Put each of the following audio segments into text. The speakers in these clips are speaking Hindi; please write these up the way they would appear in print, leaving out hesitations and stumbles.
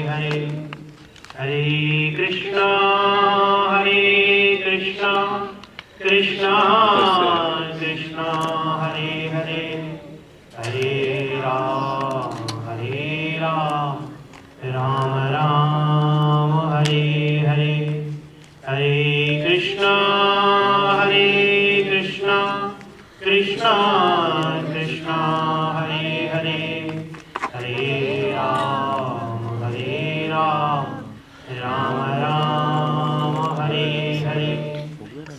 हरे, हरे कृष्णा कृष्णा कृष्णा हरे हरे, हरे राम राम राम हरे हरे, हरे कृष्णा कृष्णा कृष्णा हरे हरे, हरे राम राम राम हरे हरे,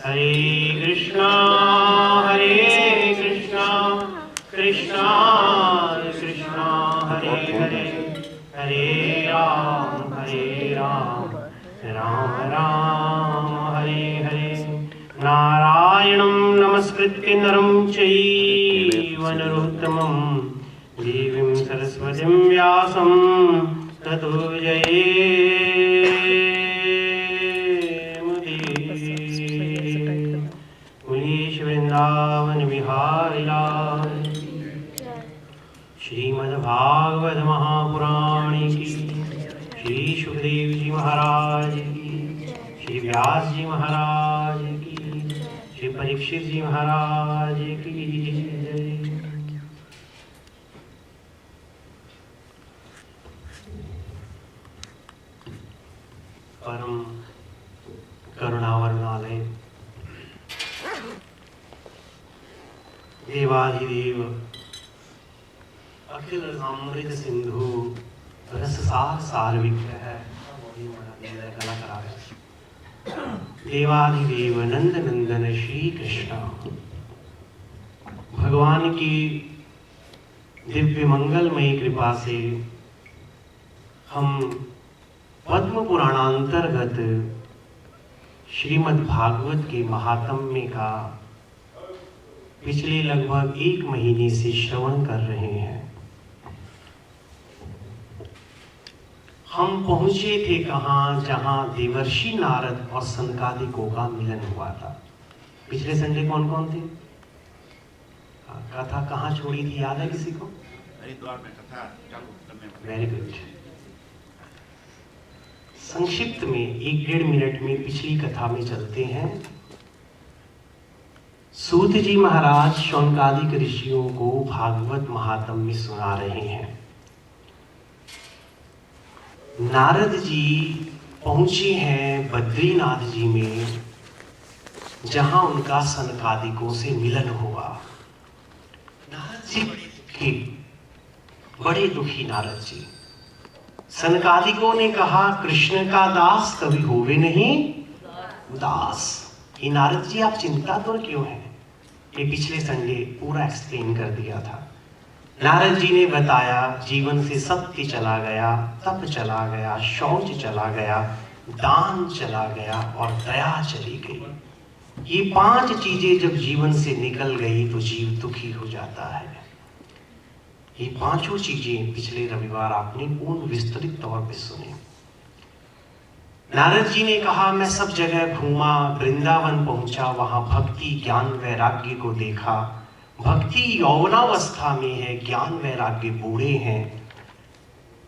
हरे कृष्णा कृष्णा कृष्णा हरे हरे, हरे राम राम राम हरे हरे। नारायणं नमस्कृत्य नरं चैव नरोत्तमं देवीं सरस्वतीं व्यासं ततो जयेमुदीरये। मुनीश वृंदावन विहारी लाल, श्रीमद्भागवत महापुराण की, श्री सुखदेव जी महाराज की, श्री व्यास जी महाराज की, श्री परीक्षित जी महाराज की जय। परम करुणावरणालय देवाधिदेव अखिल अमृत सिंधु रससार सार विग्रह देवाधिदेव नंद नंदन श्री कृष्ण भगवान की दिव्य मंगलमयी कृपा से हम पद्म पुराणांतर्गत श्रीमद् भागवत के महात्म्य का पिछले लगभग 1 महीने से श्रवण कर रहे हैं। हम पहुंचे थे कहाँ, जहां देवर्षि नारद और सनकादिकों का मिलन हुआ था। पिछले संडे कौन कौन थे? कथा कहाँ छोड़ी थी, याद है किसी को? हरिद्वार में कथा चालू। Very good. संक्षिप्त में 1-1.5 मिनट में पिछली कथा में चलते हैं। सूत जी महाराज शौनकादिक ऋषियों को भागवत महात्म्य सुना रहे हैं। नारद जी पहुंचे हैं बद्रीनाथ जी में, जहां उनका सनकादिकों से मिलन हुआ। नारद जी बड़े दुखी नारद जी। सनकादिकों ने कहा, कृष्ण का दास कभी होवे नहीं उदास। ये नारद जी आप चिंता तो क्यों हैं? ये पिछले संडे पूरा एक्सप्लेन कर दिया था। नारद जी ने बताया, जीवन से सत्य चला गया, तप चला गया, शौच चला गया, दान चला गया और दया चली गई। ये 5 चीजें जब जीवन से निकल गई तो जीव दुखी हो जाता है। ये 5 चीजें पिछले रविवार आपने पूर्ण विस्तृत तौर पे सुनी। नारद जी ने कहा, मैं सब जगह घूमा, वृंदावन पहुंचा, वहां भक्ति ज्ञान वैराग्य को देखा। भक्ति यौवनावस्था में है, ज्ञान वैराग्य बूढ़े हैं।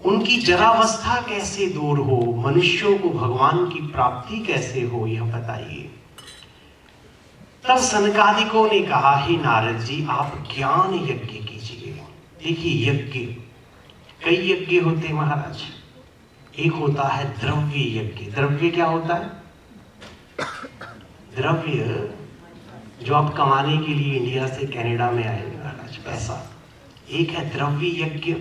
उनकी जरावस्था कैसे दूर हो, मनुष्यों को भगवान की प्राप्ति कैसे हो, यह बताइए। तब सनकादिकों ने कहा, हे नारद जी आप ज्ञान यज्ञ कीजिए। देखिए यज्ञ, कई यज्ञ होते हैं महाराज। एक होता है द्रव्य यज्ञ। द्रव्य क्या होता है? द्रव्य जो आप कमाने के लिए इंडिया से कनाडा में आए महाराज, पैसा। एक है द्रव्य यज्ञ,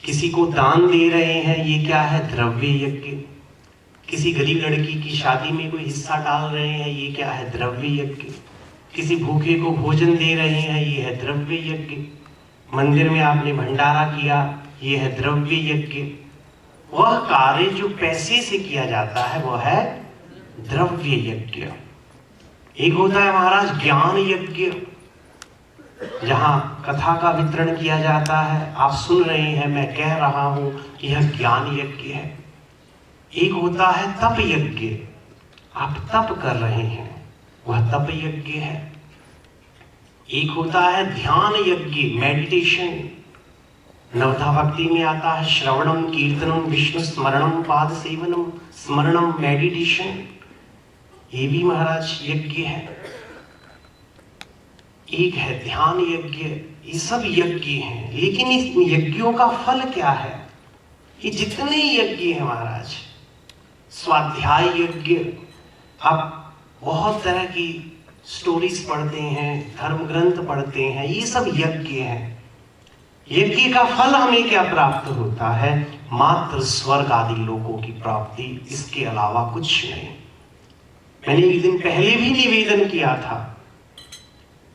किसी को दान दे रहे हैं, ये क्या है? द्रव्य यज्ञ। किसी गरीब लड़की की शादी में कोई हिस्सा डाल रहे हैं, ये क्या है? द्रव्य यज्ञ। किसी भूखे को भोजन दे रहे हैं, ये है द्रव्य यज्ञ। मंदिर में आपने भंडारा किया, ये है द्रव्य यज्ञ। वह कार्य जो पैसे से किया जाता है वह है द्रव्य यज्ञ। एक होता है महाराज ज्ञान यज्ञ, जहां कथा का वितरण किया जाता है, आप सुन रहे हैं, मैं कह रहा हूं, यह ज्ञान यज्ञ है। एक होता है तप यज्ञ, आप तप कर रहे हैं, वह तप यज्ञ है। एक होता है ध्यान यज्ञ, मेडिटेशन, नवधा भक्ति में आता है श्रवणम, कीर्तनम, विष्णु स्मरणम, पाद सेवनम, स्मरणम, मेडिटेशन। ये भी महाराज यज्ञ है। एक है ध्यान यज्ञ। ये सब यज्ञ हैं, लेकिन इस यज्ञों का फल क्या है? ये जितने यज्ञ हैं महाराज, स्वाध्याय यज्ञ, आप बहुत तरह की स्टोरीज पढ़ते हैं, धर्म ग्रंथ पढ़ते हैं, ये सब यज्ञ हैं। यज्ञ का फल हमें क्या प्राप्त होता है? मात्र स्वर्ग आदि लोगों की प्राप्ति, इसके अलावा कुछ नहीं। मैंने एक दिन पहले भी निवेदन किया था,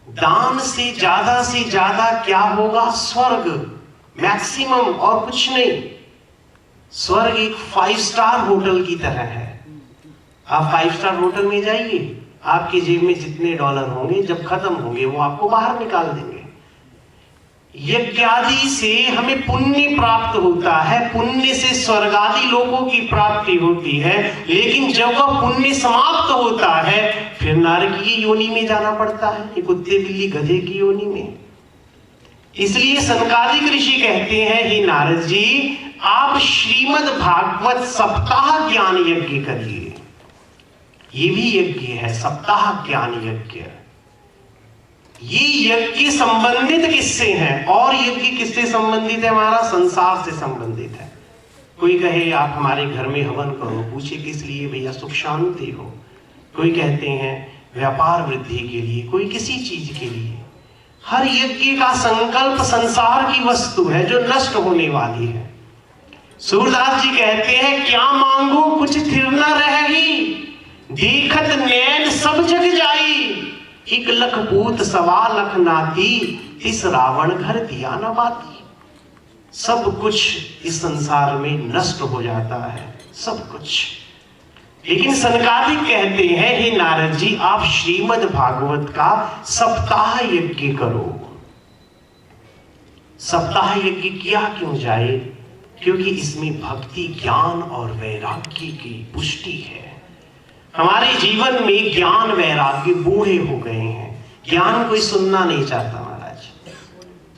दान से ज्यादा क्या होगा? स्वर्ग मैक्सिमम, और कुछ नहीं। स्वर्ग एक 5 स्टार होटल की तरह है। आप 5 स्टार होटल में जाइए, आपके जेब में जितने डॉलर होंगे जब खत्म होंगे वो आपको बाहर निकाल देंगे। यज्ञादि से हमें पुण्य प्राप्त होता है, पुण्य से स्वर्ग आदि लोगों की प्राप्ति होती है, लेकिन जब वह पुण्य समाप्त होता है फिर नारकीय योनि में जाना पड़ता है, कुत्ते बिल्ली गधे की योनि में। इसलिए सनकादिक ऋषि कहते हैं, हे नारद जी, आप श्रीमद् भागवत सप्ताह ज्ञान यज्ञ करिए। ये भी यज्ञ है, सप्ताह ज्ञान यज्ञ। ये यज्ञ संबंधित किससे हैं? और यज्ञ किससे संबंधित है? हमारा संसार से संबंधित है। कोई कहे आप हमारे घर में हवन करो, पूछे किस लिए? भैया सुख शांति हो। कोई कहते हैं व्यापार वृद्धि के लिए, कोई किसी चीज के लिए। हर यज्ञ का संकल्प संसार की वस्तु है जो नष्ट होने वाली है। सूरदास जी कहते हैं, क्या मांगो कुछ थिर न रही, देखत नैन सब जग जाई, 1 लख पूत 1.25 लख नाती, इस रावण घर दिया न बाती। सब कुछ इस संसार में नष्ट हो जाता है, सब कुछ। लेकिन सनकादिक कहते हैं, हे नारद जी, आप श्रीमद् भागवत का सप्ताह यज्ञ करो। सप्ताह यज्ञ किया क्यों जाए? क्योंकि इसमें भक्ति, ज्ञान और वैराग्य की पुष्टि है। हमारे जीवन में ज्ञान वैराग्य बूढ़े हो गए हैं, ज्ञान कोई सुनना नहीं चाहता महाराज।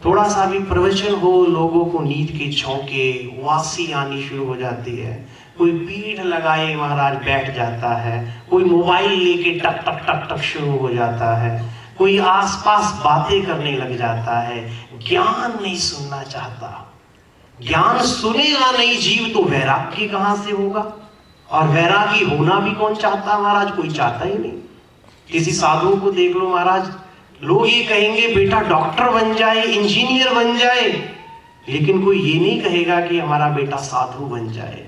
थोड़ा सा भी प्रवचन हो, लोगों को नींद के झोंके, वासी आनी शुरू हो जाती है। कोई पीठ लगाए महाराज बैठ जाता है, कोई मोबाइल लेके टक टक टक टक शुरू हो जाता है, कोई आसपास बातें करने लग जाता है। ज्ञान नहीं सुनना चाहता। ज्ञान सुनेगा नहीं जीव तो वैराग्य कहां से होगा? और वैरागी होना भी कौन चाहता महाराज? कोई चाहता ही नहीं। किसी साधु को देख लो महाराज, लोग ये कहेंगे बेटा डॉक्टर बन जाए, इंजीनियर बन जाए, लेकिन कोई ये नहीं कहेगा कि हमारा बेटा साधु बन जाए।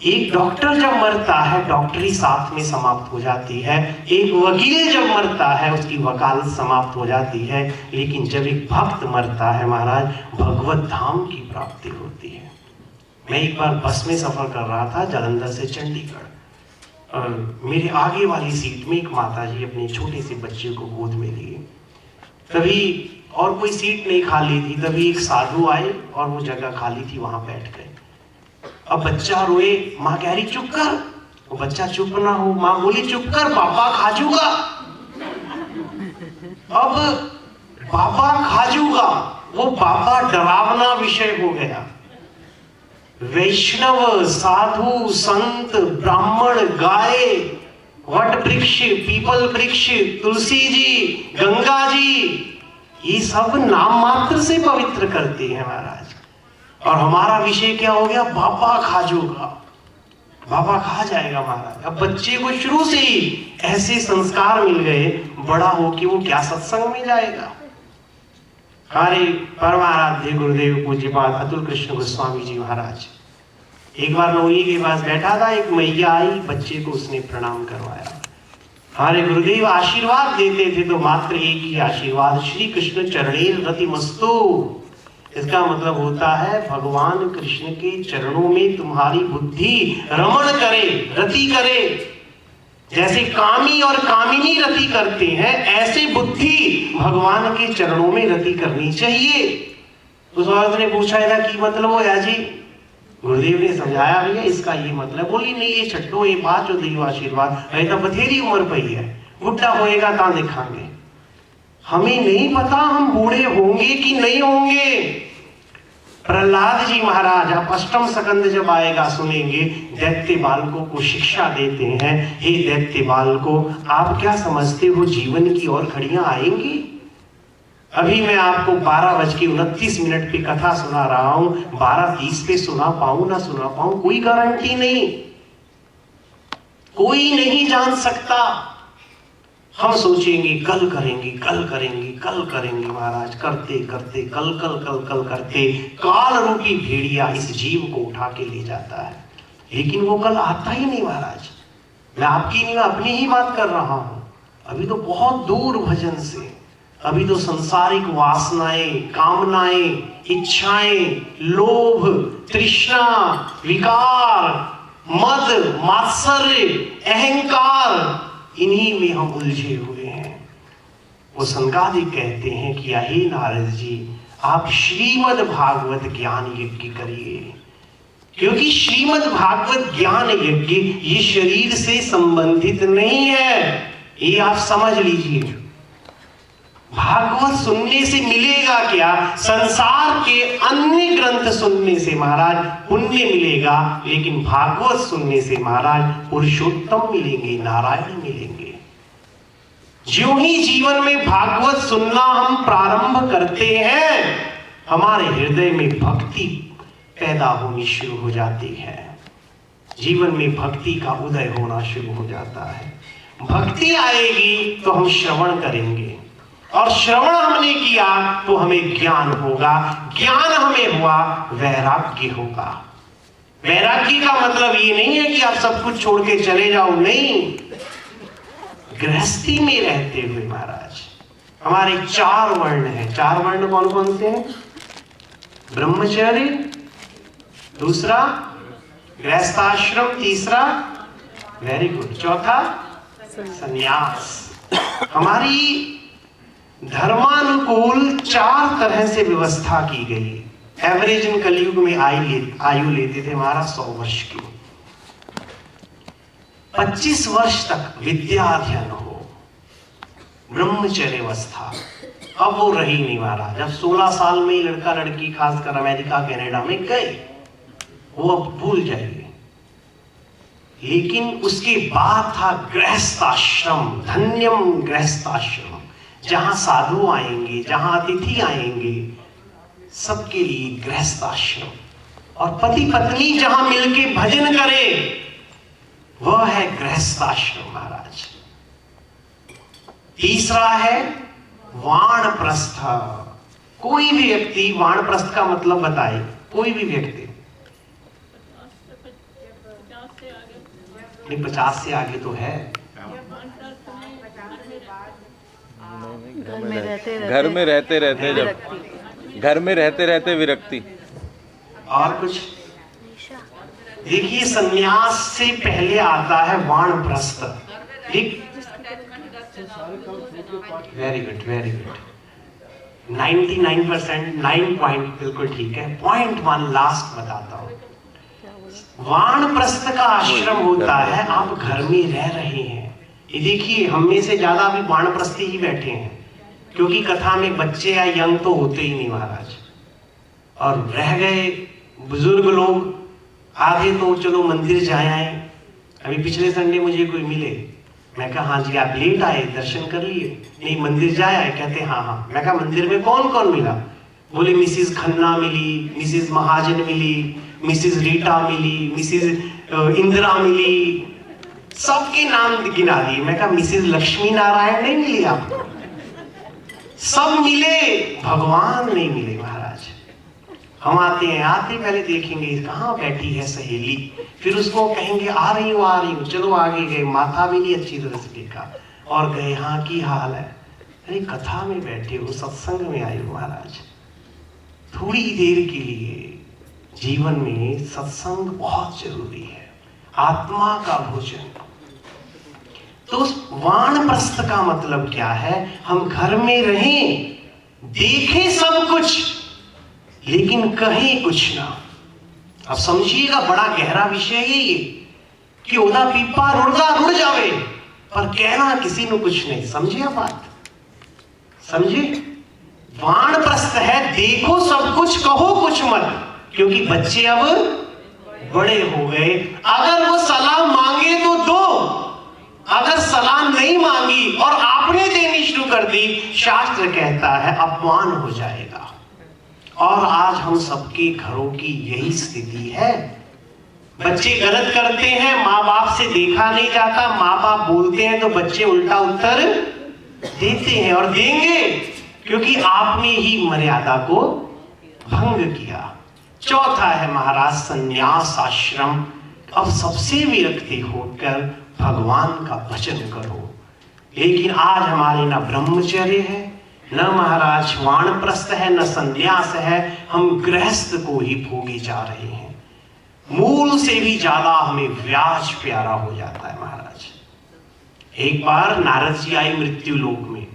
एक डॉक्टर जब मरता है डॉक्टरी साथ में समाप्त हो जाती है, एक वकील जब मरता है उसकी वकालत समाप्त हो जाती है, लेकिन जब एक भक्त मरता है महाराज भगवत धाम की प्राप्ति होती है। मैं एक बार बस में सफर कर रहा था जालंधर से चंडीगढ़, और मेरे आगे वाली सीट में एक माताजी अपने छोटे से बच्चे को गोद में लिए। तभी और कोई सीट नहीं खाली थी, तभी एक साधु आए और वो जगह खाली थी, वहां बैठ गए। अब बच्चा रोए, माँ कह रही चुप कर, वो बच्चा चुप ना हो, माँ बोली चुप कर, पापा खाजूगा। अब पापा खाजूगा, वो पापा डरावना विषय हो गया। वैष्णव, साधु, संत, ब्राह्मण, गाय, वट वृक्ष, पीपल वृक्ष, तुलसी जी, गंगा जी, ये सब नाम मात्र से पवित्र करते हैं महाराज। और हमारा विषय क्या हो गया? बाबा खाजूगा, बाबा खा जाएगा महाराज। अब बच्चे को शुरू से ही ऐसे संस्कार मिल गए, बड़ा हो कि वो क्या सत्संग में जाएगा। हमारे परमाराध्य गुरुदेव पूज्यपाद अतुल कृष्ण गोस्वामी जी महाराज एक बार नौली के पास बैठा था, एक मैया आई, बच्चे को उसने प्रणाम करवाया। हमारे गुरुदेव आशीर्वाद देते थे तो मात्र एक ही आशीर्वाद, श्री कृष्ण चरणेर रतिमस्तु। इसका मतलब होता है भगवान कृष्ण के चरणों में तुम्हारी बुद्धि रमण करे, रति करे। जैसे कामी और कामिनी रति करते हैं, ऐसे बुद्धि भगवान के चरणों में रति करनी चाहिए। उस औरत ने पूछा था कि मतलब हो या जी? गुरुदेव ने समझाया भैया इसका ये मतलब। बोली नहीं ये छट्टो ये बात जो देव आशीर्वाद है तो बथेरी उम्र पई है, बुढ़ा होएगा ता दिखाएंगे। हमें नहीं पता हम बूढ़े होंगे कि नहीं होंगे। प्रहलाद जी महाराज, आप अष्टम स्कंद जब आएगा सुनेंगे, दैत्य बालकों को शिक्षा देते हैं, हे दैत्य बालकों, आप क्या समझते हो जीवन की और घड़ियां आएंगी? अभी मैं आपको 12:29 पे कथा सुना रहा हूं, 12:30 पे सुना पाऊं ना सुना पाऊं कोई गारंटी नहीं, कोई नहीं जान सकता। हम सोचेंगे कल करेंगे, कल करेंगे, कल करेंगे, महाराज करते करते कल कल कल कल करते काल रूपी भेड़िया इस जीव को उठा के ले जाता है, लेकिन वो कल आता ही नहीं महाराज। मैं आपकी नहीं, अपनी ही बात कर रहा हूं। अभी तो बहुत दूर भजन से, अभी तो संसारिक वासनाएं, कामनाएं, इच्छाएं, लोभ, तृष्णा, विकार, मद, मात्सर्य, अहंकार, इन्हीं में हम उलझे हुए हैं। वो सनकादिक कहते हैं कि हे नारद जी, आप श्रीमद् भागवत ज्ञान यज्ञ करिए, क्योंकि श्रीमद् भागवत ज्ञान यज्ञ ये शरीर से संबंधित नहीं है, ये आप समझ लीजिए। भागवत सुनने से मिलेगा क्या? संसार के अन्य ग्रंथ सुनने से महाराज पुण्य मिलेगा, लेकिन भागवत सुनने से महाराज पुरुषोत्तम मिलेंगे, नारायण मिलेंगे। ज्यों ही जीवन में भागवत सुनना हम प्रारंभ करते हैं, हमारे हृदय में भक्ति पैदा होनी शुरू हो जाती है, जीवन में भक्ति का उदय होना शुरू हो जाता है। भक्ति आएगी तो हम श्रवण करेंगे, और श्रवण हमने किया तो हमें ज्ञान होगा, ज्ञान हमें हुआ वैराग्य होगा। वैराग्य का मतलब ये नहीं है कि आप सब कुछ छोड़ के चले जाओ, नहीं। गृहस्थी में रहते हुए महाराज हमारे 4 वर्ण हैं। 4 वर्ण कौन कौन से हैं? ब्रह्मचर्य, दूसरा गृहस्थाश्रम, तीसरा वेरी गुड, चौथा संन्यास। हमारी धर्मानुकूल 4 तरह से व्यवस्था की गई। एवरेज इन कलयुग में आयु लेते थे हमारा 100 वर्ष की। 25 वर्ष तक विद्या अध्ययन हो, ब्रह्मचर्य अवस्था। अब वो रही नहीं महाराज। जब 16 साल में ही लड़का लड़की खासकर अमेरिका कनाडा में गए, वो अब भूल जाइए। लेकिन उसके बाद था गृहस्थाश्रम, धन्यम गृहस्थाश्रम, जहां साधु आएंगे, जहां अतिथि आएंगे, सबके लिए गृहस्थाश्रम। और पति पत्नी जहां मिलके भजन करे, वह है गृहस्थाश्रम महाराज। तीसरा है वानप्रस्थ। कोई भी व्यक्ति वानप्रस्थ का मतलब बताए, कोई भी व्यक्ति। नहीं, 50 से आगे तो है। घर में रहते रहते जब घर में रहते रहते विरक्ति। और कुछ देखिए, संन्यास से पहले आता है वानप्रस्थ। ठीक, very good, very good, 99%, 9 point बिल्कुल ठीक है। पॉइंट 1 लास्ट बताता हूं। वानप्रस्थ का आश्रम होता है, आप घर में रह रहे हैं। ये देखिए, हम में से ज्यादा अभी वानप्रस्थ ही बैठे हैं, क्योंकि कथा में बच्चे या यंग तो होते ही नहीं महाराज। और रह गए बुजुर्ग लोग, आधे तो चलो मंदिर जाए आए। अभी पिछले संडे मुझे कोई मिले, मैं कहा हाँ जी आप लेट आए, दर्शन कर लिए? नहीं, मंदिर जाए आए। कहते हाँ हाँ। मैं कहा मंदिर में कौन कौन मिला? बोले मिसिज खन्ना मिली, मिसिज महाजन मिली, मिसिज रीटा मिली, मिसिज इंदिरा मिली, सबके नाम गिना दिए। मैं कहा मिसिज लक्ष्मी नारायण नहीं मिली आपको? सब मिले, भगवान नहीं मिले महाराज। हम आते पहले देखेंगे कहाँ बैठी है सहेली, फिर उसको कहेंगे आ रही हूँ, चलो आगे गए, माथा भी नहीं अच्छी तरह से देखा, और गए हाँ की हाल है। अरे कथा में बैठे हो, सत्संग में आए हो महाराज। थोड़ी देर के लिए जीवन में सत्संग बहुत जरूरी है, आत्मा का भोजन। तो उस वानप्रस्थ का मतलब क्या है? हम घर में रहें, देखें सब कुछ, लेकिन कहें कुछ ना। अब समझिएगा, बड़ा गहरा विषय है ये, कि ओदा पीपा रुड़ जावे, पर कहना किसी ने कुछ नहीं। समझे आप बात? समझे? वानप्रस्थ है, देखो सब कुछ, कहो कुछ मत, क्योंकि बच्चे अब बड़े हो गए। अगर वो सलाह मांगे तो दो, अगर सलाह नहीं मांगी और आपने देनी शुरू कर दी, शास्त्र कहता है अपमान हो जाएगा। और आज हम सबके घरों की यही स्थिति है। बच्चे गलत करते हैं, माँ बाप से देखा नहीं जाता, माँ बाप बोलते हैं तो बच्चे उल्टा उत्तर देते हैं और देंगे, क्योंकि आपने ही मर्यादा को भंग किया। चौथा है महाराज संन्यास आश्रम। अब सबसे विरक्ति होकर भगवान का भजन करो। लेकिन आज हमारे न ब्रह्मचर्य है, न महाराज वानप्रस्थ है, न संन्यास है, हम गृहस्थ को ही भोगे जा रहे हैं। मूल से भी ज्यादा हमें व्याज प्यारा हो जाता है महाराज। एक बार नारद जी आए मृत्यु लोक में,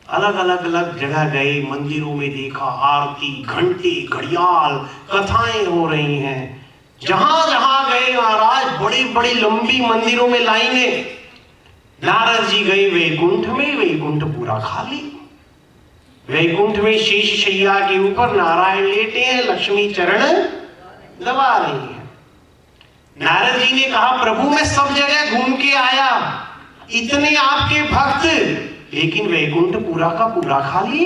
अलग अलग जगह गए, मंदिरों में देखा आरती, घंटे, घड़ियाल, कथाएं हो रही हैं। जहां जहां गए महाराज बड़ी बड़ी लंबी मंदिरों में लाइनें। नारद जी गए वैकुंठ में, वैकुंठ पूरा खाली। वैकुंठ में शेष शैया के ऊपर नारायण लेटे हैं, लक्ष्मी चरण दबा रही है। नारद जी ने कहा प्रभु मैं सब जगह घूम के आया, इतने आपके भक्त, लेकिन वैकुंठ पूरा का पूरा खाली।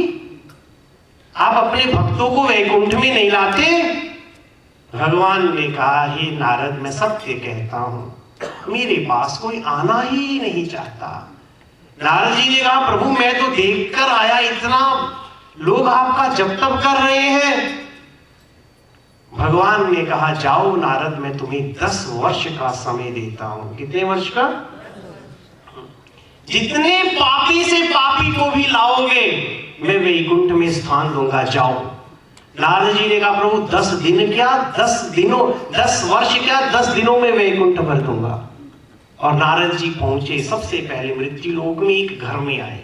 आप अपने भक्तों को वैकुंठ में नहीं लाते। भगवान ने कहा हे नारद मैं सत्य कहता हूं, मेरे पास कोई आना ही नहीं चाहता। नारद जी ने कहा प्रभु मैं तो देखकर आया, इतना लोग आपका जप तप कर रहे हैं। भगवान ने कहा जाओ नारद मैं तुम्हें 10 वर्ष का समय देता हूं। कितने वर्ष का? जितने पापी से पापी को भी लाओगे मैं वैकुंठ में स्थान दूंगा, जाओ। नारद जी ने कहा प्रभु 10 दिन क्या, 10 दिनों, 10 वर्ष क्या, 10 दिनों में वैकुंठ भर दूंगा। और नारद जी पहुंचे, सबसे पहले मृत्यु लोक में एक घर में आए।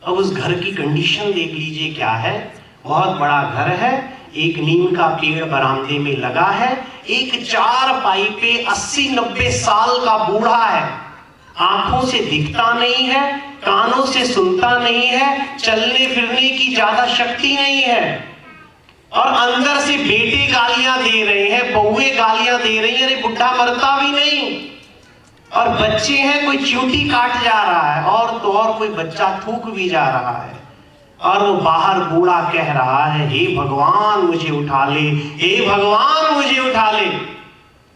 अब उस घर की कंडीशन देख लीजिए क्या है। बहुत बड़ा घर है, एक नीम का पेड़ बरामदे में लगा है, एक 4 पाई पे 80-90 साल का बूढ़ा है, आंखों से दिखता नहीं है, कानों से सुनता नहीं है, चलने फिरने की ज्यादा शक्ति नहीं है, और अंदर से बेटे गालियां दे रहे हैं, बहुएं गालियां दे रही हैं, अरे बुढ़ा मरता भी नहीं। और बच्चे हैं, कोई चींटी काट जा रहा है, और तो और कोई बच्चा थूक भी जा रहा है। और वो बाहर बूढ़ा कह रहा है हे भगवान मुझे उठा ले, हे भगवान मुझे उठा ले।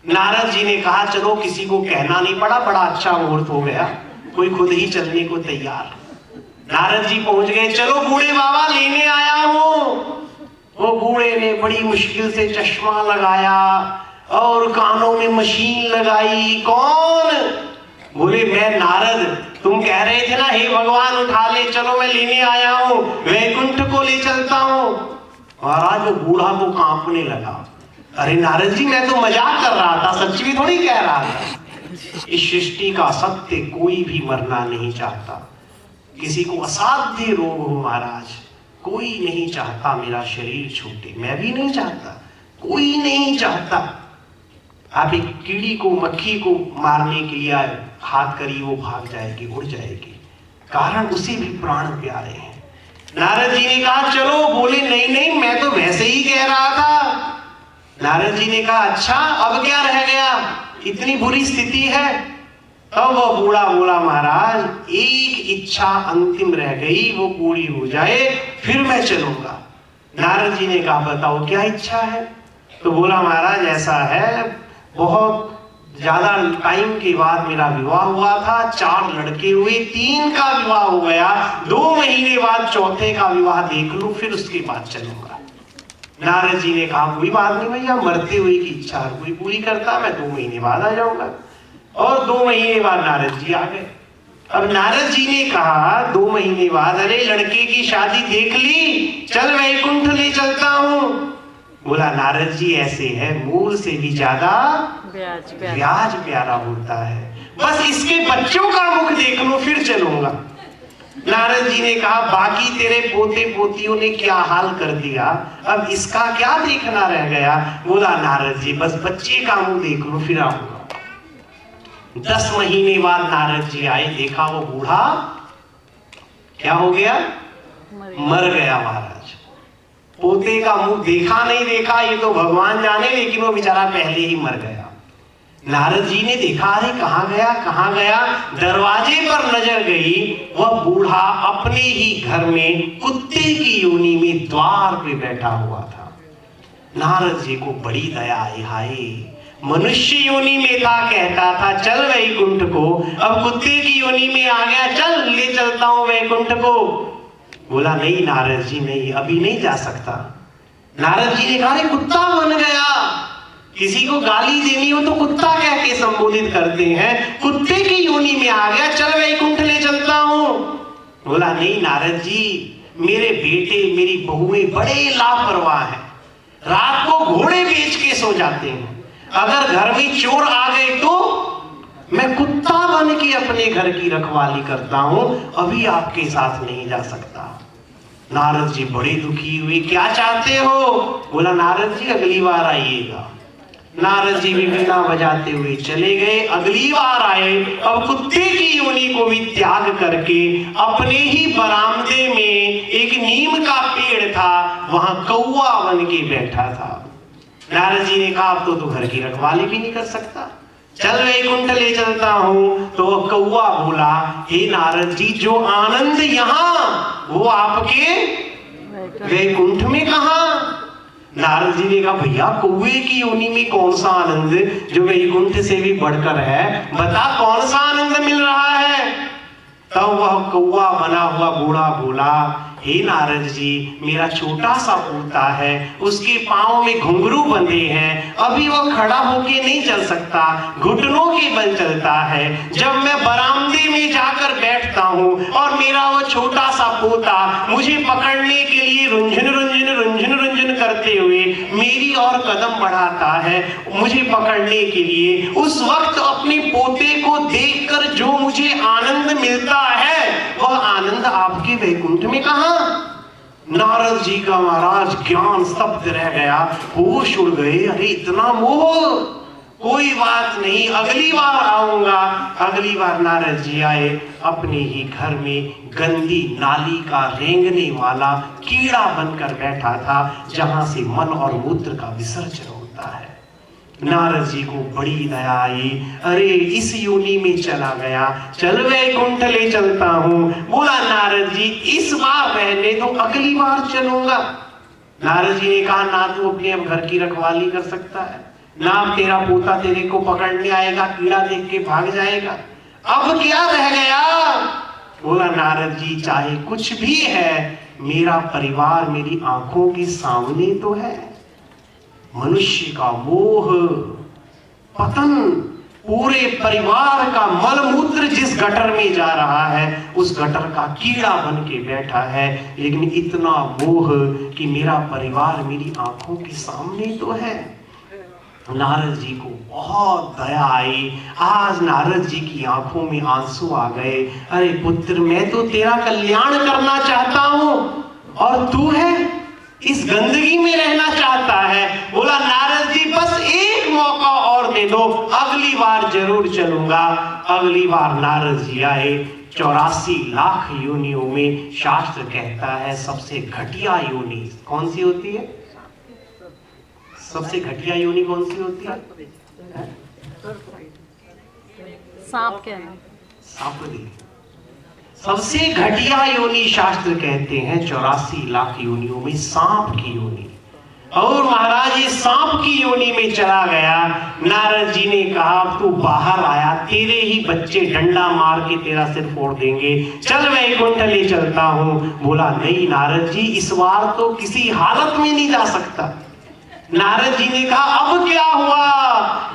नारद जी ने कहा चलो, किसी को कहना नहीं पड़ा, बड़ा अच्छा मुहूर्त हो गया, कोई खुद ही चलने को तैयार। नारद जी पहुंच गए, चलो बूढ़े बाबा लेने आया हूं। वो बूढ़े ने बड़ी मुश्किल से चश्मा लगाया और कानों में मशीन लगाई। कौन? बोले मैं नारद, तुम कह रहे थे ना हे भगवान उठा ले, चलो मैं लेने आया हूं, वैकुंठ को ले चलता हूं। महाराज वो बूढ़ा को कांपने लगा, अरे नारद जी मैं तो मजाक कर रहा था, सच भी थोड़ी कह रहा था। इस सृष्टि का सत्य कोई भी मरना नहीं चाहता। किसी को असाध्य रोग हो महाराज, कोई नहीं चाहता मेरा शरीर छूटे, मैं भी नहीं चाहता, कोई नहीं चाहता। आप एक कीड़ी को, मक्खी को मारने के लिए हाथ करिए, वो भाग जाएगी, उड़ जाएगी, कारण उसे भी प्राण प्यारे हैं। नारद जी ने कहा चलो, बोले नहीं नहीं मैं तो वैसे ही कह रहा था। नारद जी ने कहा अच्छा अब क्या रह गया, इतनी बुरी स्थिति है। तब वो बूढ़ा बोला महाराज एक इच्छा अंतिम रह गई, वो पूरी हो जाए फिर मैं चलूंगा। नारद जी ने कहा बताओ क्या इच्छा है? तो बोला महाराज ऐसा है, बहुत ज्यादा टाइम के बाद मेरा विवाह हुआ था, 4 लड़के हुए, 3 का विवाह हो गया, 2 महीने बाद चौथे का विवाह देख लूं, फिर उसके बाद चलूंगा। नारद जी ने कहा कोई बात नहीं भैया, मरते हुए की इच्छा हर कोई पूरी करता, मैं 2 महीने बाद आ जाऊंगा। और 2 महीने बाद नारद जी आ गए। अब नारद जी ने कहा 2 महीने बाद, अरे लड़के की शादी देख ली, चल वैकुंठ ले चलता हूं। बोला नारद जी ऐसे है, मूल से भी ज्यादा ब्याज प्यारा होता है, बस इसके बच्चों का मुख देख लो फिर चलूंगा। नारद जी ने कहा बाकी तेरे पोते पोतियों ने क्या हाल कर दिया, अब इसका क्या देखना रह गया। बोला नारद जी बस बच्चे का मुंह देख लो फिर आऊंगा। 10 महीने बाद नारद जी आए, देखा वो बूढ़ा क्या हो गया, मर गया महाराज। पोते का मुंह देखा नहीं देखा ये तो भगवान जाने, लेकिन वो बेचारा पहले ही मर गया। नारद जी ने देखा, अरे कहाँ गया कहाँ गया। दरवाजे पर नजर गई, वह बूढ़ा अपने ही घर में कुत्ते की योनि में द्वार पे बैठा हुआ था। नारद जी को बड़ी दया आई, हाय मनुष्य योनि में था, कहता था चल वैकुंठ को, अब कुत्ते की योनि में आ गया, चल ले चलता हूं वैकुंठ को। बोला नहीं नारद जी नहीं, अभी नहीं जा सकता। नारद जी ने कहा, अरे कुत्ता बन गया, किसी को गाली देनी हो तो कुत्ता कह के संबोधित करते हैं, कुत्ते की योनि में आ गया, चल वैकुंठ ले चलता हूं। बोला नहीं नारद जी, मेरे बेटे मेरी बहुएं बड़े लापरवाह हैं, रात को घोड़े बेच के सो जाते हैं, अगर घर में चोर आ गए तो मैं कुत्ता बन के अपने घर की रखवाली करता हूं, अभी आपके साथ नहीं जा सकता। नारद जी बड़े दुखी हुए, क्या चाहते हो? बोला नारद जी अगली बार आइएगा। नारद जी भी वीणा बजाते हुए चले गए, अगली बार आए, अब कुत्ते की योनि को भी त्याग करके अपने ही बरामदे में एक नीम का पेड़ था, वहां कौवा बन के बैठा था। नारद जी ने कहा, अब तो तू घर की रखवाली भी नहीं कर सकता, चल वैकुंठ ले चलता हूं। तो वह कौवा बोला, हे नारद जी, जो आनंद यहाँ वो आपके वैकुंठ में कहां? नारद जी ने कहा, भैया कौवे की योनि में कौन सा आनंद जो वैकुंठ से भी बढ़कर है, बता कौन सा आनंद मिल रहा है। तब वह कौवा बना हुआ बूढ़ा बोला, हे नारद जी, मेरा छोटा सा पोता है, उसके पांव में घुंघरू बंधे हैं, अभी वो खड़ा होके नहीं चल सकता, घुटनों के बल चलता है। जब मैं बरामदे में जाकर बैठता हूँ और मेरा वो छोटा सा पोता मुझे पकड़ने के लिए रुंझुन रुंझुन रुंझुन रुंझुन करते हुए मेरी और कदम बढ़ाता है मुझे पकड़ने के लिए, उस वक्त अपने पोते को देखकर जो मुझे आनंद मिलता है, वह आनंद आपके वैकुंठ में कहां? नारद जी का महाराज ज्ञान स्तब्ध रह गया, होश उड़ गए, अरे इतना मोह, कोई बात नहीं, अगली बार आऊंगा। अगली बार नारद जी आए, अपने ही घर में गंदी नाली का रेंगने वाला कीड़ा बनकर बैठा था, जहां से मन और मूत्र का विसर्जन होता है। नारद जी को बड़ी दया आई, अरे इस योनि में चला गया, चल वैकुंठ ले चलता हूं। बोला नारद जी, इस बार रहने दो, अगली बार चलूंगा। नारद जी ने कहा, ना तू अपने अब घर की रखवाली कर सकता है, ना अब तेरा पोता तेरे को पकड़ने आएगा, कीड़ा देख के भाग जाएगा, अब क्या रह गया? बोला नारद जी, चाहे कुछ भी है, मेरा परिवार मेरी आंखों के सामने तो है। मनुष्य का मोह, पतन, पूरे परिवार का मलमूत्र जिस गटर में जा रहा है, उस गटर का कीड़ा बन के बैठा है, लेकिन इतना मोह कि मेरा परिवार मेरी आंखों के सामने तो है। नारद जी को बहुत दया आई, आज नारद जी की आंखों में आंसू आ गए। अरे पुत्र, मैं तो तेरा कल्याण करना चाहता हूं और तू है इस गंदगी में रहना चाहता है। बोला नारद जी, बस एक मौका और दे दो, अगली बार जरूर चलूंगा। अगली बार नारद जी आए, 84 लाख योनियों में शास्त्र कहता है सबसे घटिया योनि कौन सी होती है? सबसे घटिया योनि कौन सी होती है? सांप के सांप दी। सबसे घटिया योनि शास्त्र कहते हैं 84 लाख योनियों में सांप की योनि। और महाराज ये सांप की योनि में चला गया। नारद जी ने कहा, तू बाहर आया, तेरे ही बच्चे डंडा मार के तेरा सिर फोड़ देंगे, चल वैकुंठ ले चलता हूं। बोला नहीं नारद जी, इस बार तो किसी हालत में नहीं जा सकता। नारद जी ने कहा, अब क्या हुआ?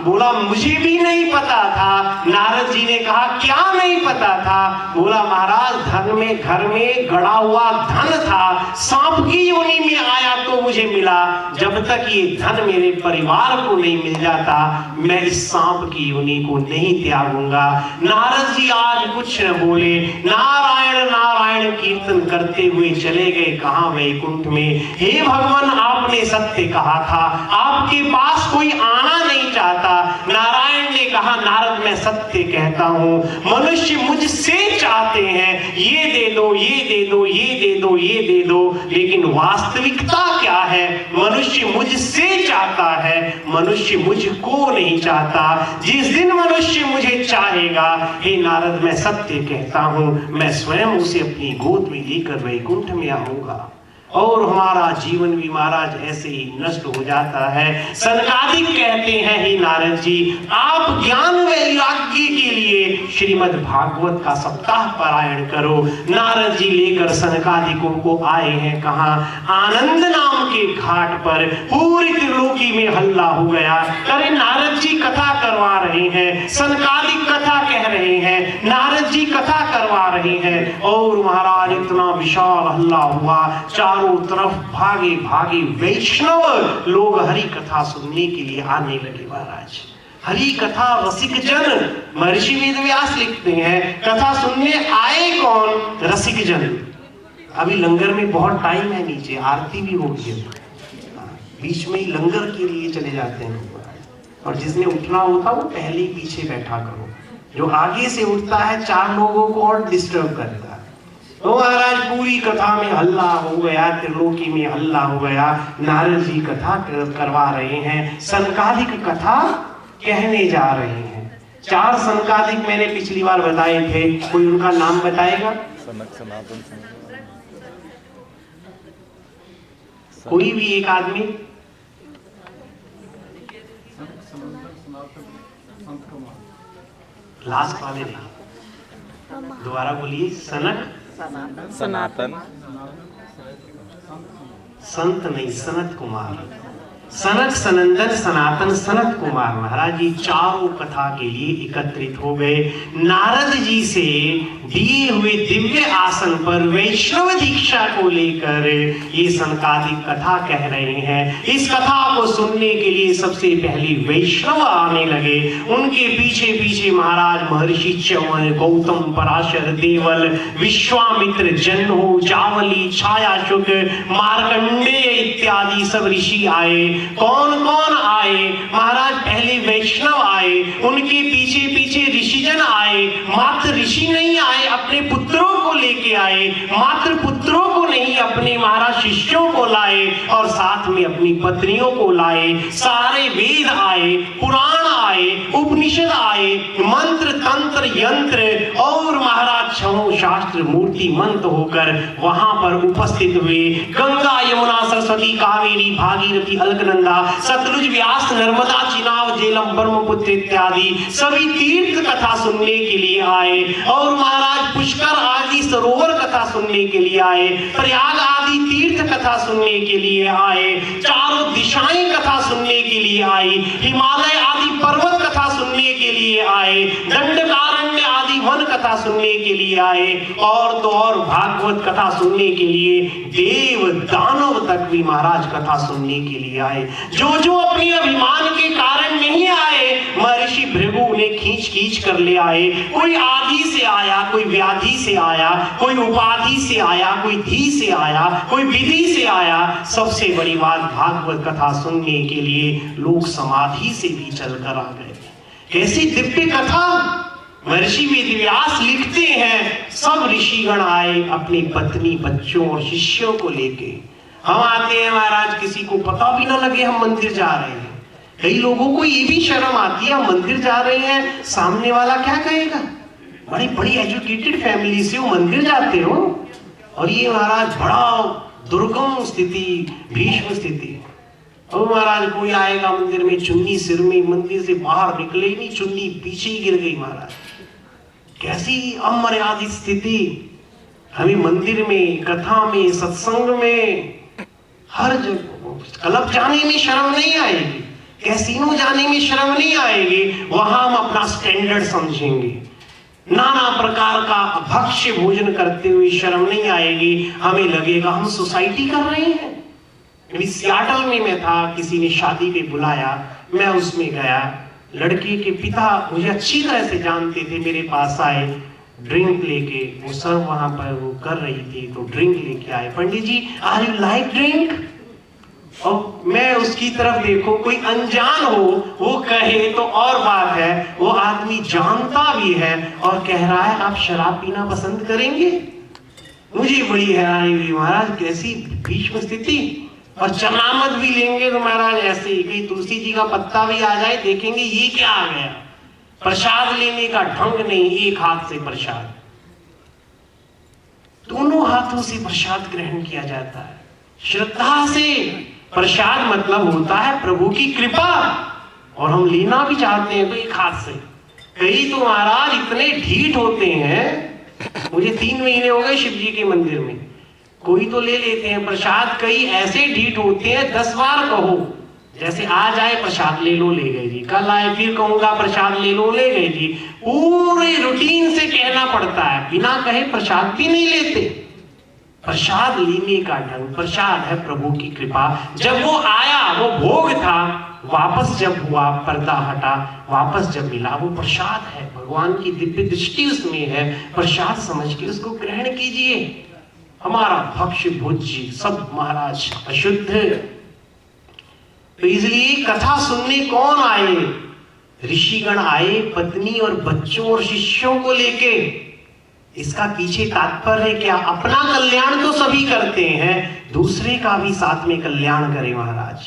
बोला मुझे भी नहीं पता था। नारद जी ने कहा, क्या नहीं पता था? बोला महाराज, धन में घर में गड़ा हुआ धन था, सांप की योनि में आया तो मुझे मिला, जब तक ये धन मेरे परिवार को नहीं मिल जाता, मैं इस सांप की योनि को नहीं त्यागूंगा। नारद जी आज कुछ न बोले, नारायण नारायण कीर्तन करते हुए चले गए कहां? वैकुंठ में। हे भगवान, आपने सत्य कहा था, आपके पास कोई आना नहीं चाहता। नारायण ने कहा, नारद मैं सत्य कहता हूं, मनुष्य मुझसे चाहते हैं ये दे दो, ये दे दो, ये दे दो, ये दे दो, लेकिन वास्तविकता क्या है? मनुष्य मुझसे चाहता है, मनुष्य मुझको नहीं चाहता। जिस दिन मनुष्य मुझे चाहेगा, हे नारद, मैं सत्य कहता हूं, मैं स्वयं उसे अपनी गोद में लेकर वैकुंठ में आऊंगा और हमारा जीवन भी महाराज ऐसे ही नष्ट हो जाता है। सनकादिक कहते हैं, हे नारद जी, आप ज्ञान वैराग्य के लिए श्रीमद् भागवत का सप्ताह पारायण करो। नारद जी लेकर सनकादिकों को आए हैं कहां? आनंद नाम के घाट पर। पूरी त्रिलोकी में हल्ला हो गया, अरे नारद जी कथा करवा रहे हैं, सनकादिक कथा कह रहे हैं, नारद जी कथा करवा रहे हैं। और महाराज इतना विशाल हल्ला हुआ, चारों तरफ भागे भागे वैष्णव लोग हरि कथा सुनने के लिए आने लगे। महाराज हरि कथा रसिक जन, महर्षि वेदव्यास लिखते हैं, कथा सुनने आए कौन? रसिक जन। अभी लंगर में बहुत टाइम है, नीचे आरती भी होगी, बीच में ही लंगर के लिए चले जाते हैं। और जिसने उठना होता वो पहले ही पीछे बैठा करो, जो आगे से उठता है 4 लोगों को और डिस्टर्ब करता है। तो महाराज पूरी कथा में हल्ला हो गया, त्रिलोकी में हल्ला हो गया। नारद जी कथा करवा रहे हैं, सनकादिक कथा कहने जा रहे हैं। 4 सनकादिक मैंने पिछली बार बताए थे, कोई उनका नाम बताएगा? सनक, सनातन, कोई भी एक आदमी? लास्ट वाले नहीं, दोबारा बोलिए। सनक, सनातन, संत नहीं, सनत कुमार। सनक, सनंदन, सनातन, सनत कुमार महाराज ये चारों कथा के लिए एकत्रित हो गए। नारद जी से दिए हुए दिव्य आसन पर वैष्णव दीक्षा को लेकर ये सनकादिक कथा कह रहे हैं। इस कथा को सुनने के लिए सबसे पहले वैष्णव आने लगे। उनके पीछे पीछे महाराज महर्षि च्यवन, गौतम, पराशर, देवल, विश्वामित्र, जन्हो, जावली, छायाशुक, मार्कंडेय इत्यादि सब ऋषि आए। कौन कौन आए महाराज? पहले वैष्णव आए, उनके पीछे पीछे ऋषिजन आए। मात्र ऋषि नहीं आए, अपने पुत्रों को लेके आए। मात्र पुत्रों को नहीं, अपने महाराज शिष्यों को लाए और साथ में अपनी पत्नियों को लाए। सारे वेद आए, पुराण आए, उपनिषद आए, मंत्र, तंत्र, यंत्र और महाराज छहों शास्त्र मूर्ति मंत्र होकर वहां पर उपस्थित हुए। गंगा, यमुना, सरस्वती, कावेरी, भागीरथी, अलकनंदा, सतलुज, व्यास, नर्मदा, चिनाब, झेलम, ब्रह्मपुत्र इत्यादि सभी तीर्थ कथा सुनने के लिए आए। और महाराज पुष्कर आदि सरोवर कथा सुनने के लिए आए, प्रयाग आदि तीर्थ कथा सुनने के लिए आए, चारों दिशाएं कथा सुनने के लिए आई, हिमालय आदि पर्वत कथा सुनने के लिए आए, दंडकारण्य आदि वन कथा सुनने के लिए आए, और तो और भागवत कथा सुनने के लिए देव दानव तक भी महाराज कथा सुनने के लिए आए। जो जो अपने अभिमान के कारण नहीं आए, महर्षि भृगु उन्हें खींच खींच कर ले आए। कोई आदि से आया, कोई व्याधि से आया, कोई उपाधि से आया, कोई धी से आया, कोई विधि से आया। सबसे बड़ी बात, भागवत कथा सुनने के लिए लोग समाधि से भी चलकर आ गए। कैसी दिव्य कथा! महर्षि वेदव्यास लिखते हैं, सब ऋषिगण आए अपनी पत्नी, बच्चों और शिष्यों को लेके। हम आते हैं महाराज, किसी को पता भी ना लगे हम मंदिर जा रहे हैं। कई लोगों को ये भी शर्म आती है, हम मंदिर जा रहे हैं, सामने वाला क्या कहेगा? बड़ी बड़ी एजुकेटेड फैमिली से वो मंदिर जाते हो, और ये महाराज बड़ा दुर्गम स्थिति, भीष्म स्थिति। और महाराज कोई आएगा मंदिर में, चुन्नी सिर में, मंदिर से बाहर निकले ही नहीं, चुन्नी पीछे ही गिर गई। महाराज कैसी अमर्यादित स्थिति! हमें मंदिर में, कथा में, सत्संग में, हर जगह क्लब जाने में शर्म नहीं आएगी, कैसीनो जाने में शर्म नहीं आएगी। वहां हम अपना स्टैंडर्ड समझेंगे। नाना प्रकार का भक्ष्य भोजन करते हुए शर्म नहीं आएगी, हमें लगेगा हम सोसाइटी कर रहे हैं। अभी सियाटल में मैं था, किसी ने शादी पे बुलाया, मैं उसमें गया। लड़के के पिता मुझे अच्छी तरह से जानते थे, मेरे पास आए ड्रिंक लेके। वो सर वहां पर वो कर रही थी तो ड्रिंक लेके आए। पंडित जी, आर यू लाइक ड्रिंक? और मैं उसकी तरफ देखो, कोई अनजान हो वो कहे तो और बात है, वो आदमी जानता भी है और कह रहा है आप शराब पीना पसंद करेंगे। मुझे बड़ी हैरानी हुई महाराज, कैसी भीष्म स्थिति। और चरणामत भी लेंगे तो महाराज ऐसे ही, कहीं तुलसी जी का पत्ता भी आ जाए, देखेंगे ये क्या आ गया। प्रसाद लेने का ढंग नहीं, एक हाथ से प्रसाद, दोनों हाथों से प्रसाद ग्रहण किया जाता है, श्रद्धा से। प्रसाद मतलब होता है प्रभु की कृपा, और हम लेना भी चाहते हैं तो एक हाथ से। कई तो महाराज इतने ढीठ होते हैं, मुझे 3 महीने हो गए शिव जी के मंदिर में, कोई तो ले लेते हैं प्रसाद, कई ऐसे ढीठ होते हैं 10 बार कहो, जैसे आज आए प्रसाद ले लो, ले गए जी, कल आए फिर कहूंगा प्रसाद ले लो, ले गए जी। पूरे रूटीन से कहना पड़ता है, बिना कहे प्रसाद भी नहीं लेते। प्रसाद लेने का ढंग, प्रसाद है प्रभु की कृपा। जब वो आया, वो भोग था, वापस जब हुआ, पर्दा हटा, वापस जब मिला, वो प्रसाद है, भगवान की दिव्य दृष्टि उसमें है। प्रसाद समझ के उसको ग्रहण कीजिए। हमारा भक्ष्य भोज्य सब महाराज अशुद्ध। तो इसलिए कथा सुनने कौन आए? ऋषिगण आए पत्नी और बच्चों और शिष्यों को लेके। इसका पीछे तात्पर्य क्या? अपना कल्याण तो सभी करते हैं, दूसरे का भी साथ में कल्याण करें महाराज।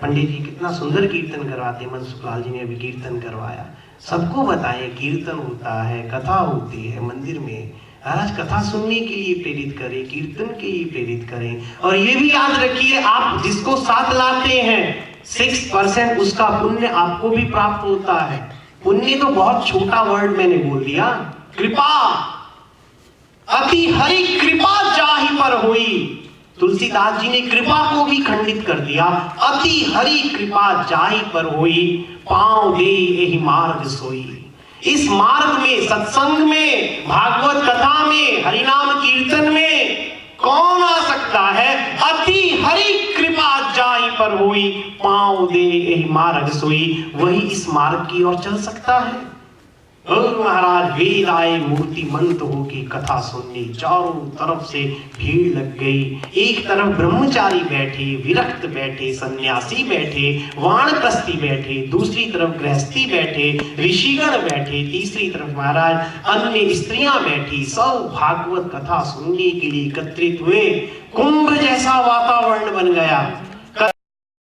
पंडित जी कितना सुंदर कीर्तन करवाते, मनसुखलाल जी ने अभी कीर्तन करवाया। सबको बताएं कीर्तन होता है, कथा होती है मंदिर में। महाराज कथा सुनने के लिए प्रेरित करें, कीर्तन के लिए प्रेरित करें। और ये भी याद रखिए, आप जिसको साथ लाते हैं 6% उसका पुण्य आपको भी प्राप्त होता है। पुण्य तो बहुत छोटा वर्ड मैंने बोल दिया। कृपा, अति हरि कृपा जाहि पर हुई। तुलसीदास जी ने कृपा को भी खंडित कर दिया। अति हरि कृपा जाहि पर हुई, पांव दे एहि मार्ग सोई। इस मार्ग में, सत्संग में, भागवत कथा में, हरिनाम कीर्तन में कौन आ सकता है? अति हरि कृपा जाहि पर हुई, पांव दे एहि मार्ग सोई। वही इस मार्ग की ओर चल सकता है। और महाराज वेद आए मूर्तिमंत होके कथा सुनने, चारों तरफ से भीड़ लग गई। एक तरफ ब्रह्मचारी बैठे, विरक्त बैठे, सन्यासी बैठे, वानप्रस्थी बैठे, दूसरी तरफ गृहस्थी बैठे, ऋषिगण बैठे, तीसरी तरफ महाराज अन्य स्त्रियां बैठी। सब भागवत कथा सुनने के लिए एकत्रित हुए। कुंभ जैसा वातावरण बन गया।